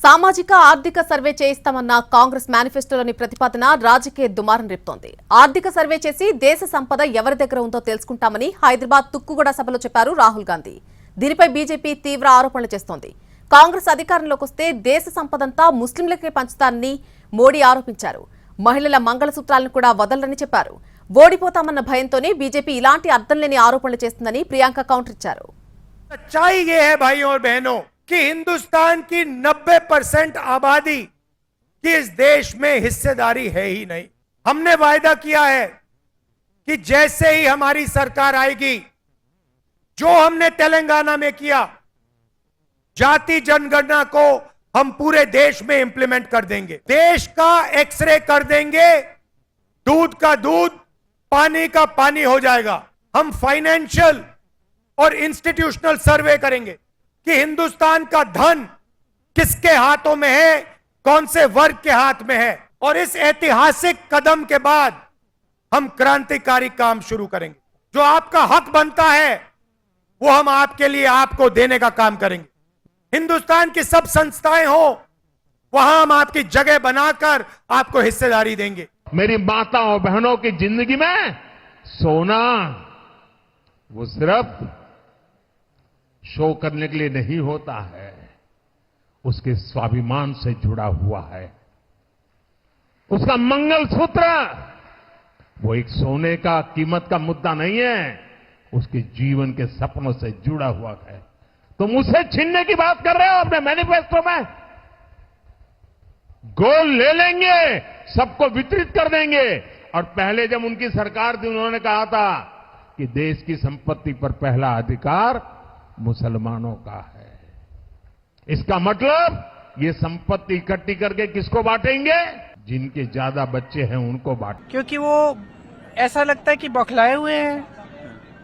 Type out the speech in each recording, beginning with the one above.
సామాజిక ఆర్థిక సర్వే చేయిస్తామన్న కాంగ్రెస్ మేనిఫెస్టోలోని ప్రతిపాదన రాజకీయ దుమారం రేపుతోంది. ఆర్థిక సర్వే చేసి దేశ సంపద ఎవరి దగ్గర ఉందో తెలుసుకుంటామని హైదరాబాద్ తుక్కుగూడ సభలో చెప్పారు రాహుల్ గాంధీ. దీనిపై బీజేపీ తీవ్ర ఆరోపణలు చేస్తోంది. కాంగ్రెస్ అధికారంలోకి వస్తే దేశ సంపదంతా ముస్లింలకే పంచుతారని మోడీ ఆరోపించారు. మహిళల మంగళసూత్రాలను కూడా వదలరని చెప్పారు. ఓడిపోతామన్న భయంతోనే బీజేపీ ఇలాంటి అర్థం లేని ఆరోపణలు చేస్తుందని ప్రియాంక కౌంటర్ ఇచ్చారు. सच्चाई ये है भाइयों और बहनों कि हिंदुस्तान की 90% आबादी की इस देश में हिस्सेदारी है ही नहीं। हमने वायदा किया है कि जैसे ही हमारी सरकार आएगी, जो हमने तेलंगाना में किया, जाति जनगणना को हम पूरे देश में इंप्लीमेंट कर देंगे। देश का एक्सरे कर देंगे, दूध का दूध, पानी का पानी हो जाएगा। हम फाइनेंशियल और इंस्टीट्यूशनल सर्वे करेंगे कि हिंदुस्तान का धन किसके हाथों में है, कौन से वर्ग के हाथ में है। और इस ऐतिहासिक कदम के बाद हम क्रांतिकारी काम शुरू करेंगे। जो आपका हक बनता है वो हम आपके लिए आपको देने का काम करेंगे। हिंदुस्तान की सब संस्थाएं हो, वहां हम आपकी जगह बनाकर आपको हिस्सेदारी देंगे। मेरी माताओं बहनों की जिंदगी में सोना वो सिर्फ शो करने के लिए नहीं होता है, उसके स्वाभिमान से जुड़ा हुआ है। उसका मंगलसूत्र वो एक सोने का कीमत का मुद्दा नहीं है, उसके जीवन के सपनों से जुड़ा हुआ है। तुम उसे छीनने की बात कर रहे हो अपने मैनिफेस्टो में। गोल्ड ले लेंगे, सबको वितरित कर देंगे। और पहले जब उनकी सरकार थी उन्होंने कहा था कि देश की संपत्ति पर पहला अधिकार मुसलमानों का है। इसका मतलब ये संपत्ति इकट्ठी करके किसको बांटेंगे? जिनके ज्यादा बच्चे हैं उनको बांटेंगे। क्योंकि वो ऐसा लगता है कि बौखलाए हुए हैं,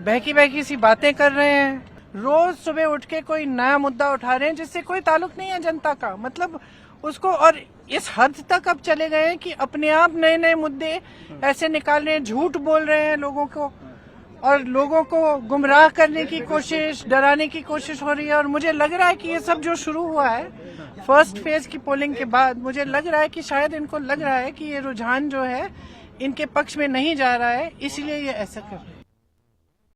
बहकी बहकी सी बातें कर रहे हैं, रोज सुबह उठ के कोई नया मुद्दा उठा रहे हैं जिससे कोई ताल्लुक नहीं है जनता का। मतलब उसको और इस हद तक अब चले गए हैं कि अपने आप नए नए मुद्दे ऐसे निकाल रहे हैं, झूठ बोल रहे हैं लोगों को और लोगों को गुमराह करने की कोशिश, डराने की कोशिश हो रही है। और मुझे लग रहा है कि ये सब जो शुरू हुआ है फर्स्ट फेज की पोलिंग के बाद, मुझे लग रहा है कि शायद इनको लग रहा है कि ये रुझान जो है इनके पक्ष में नहीं जा रहा है, इसलिए ये ऐसा कर रहे हैं।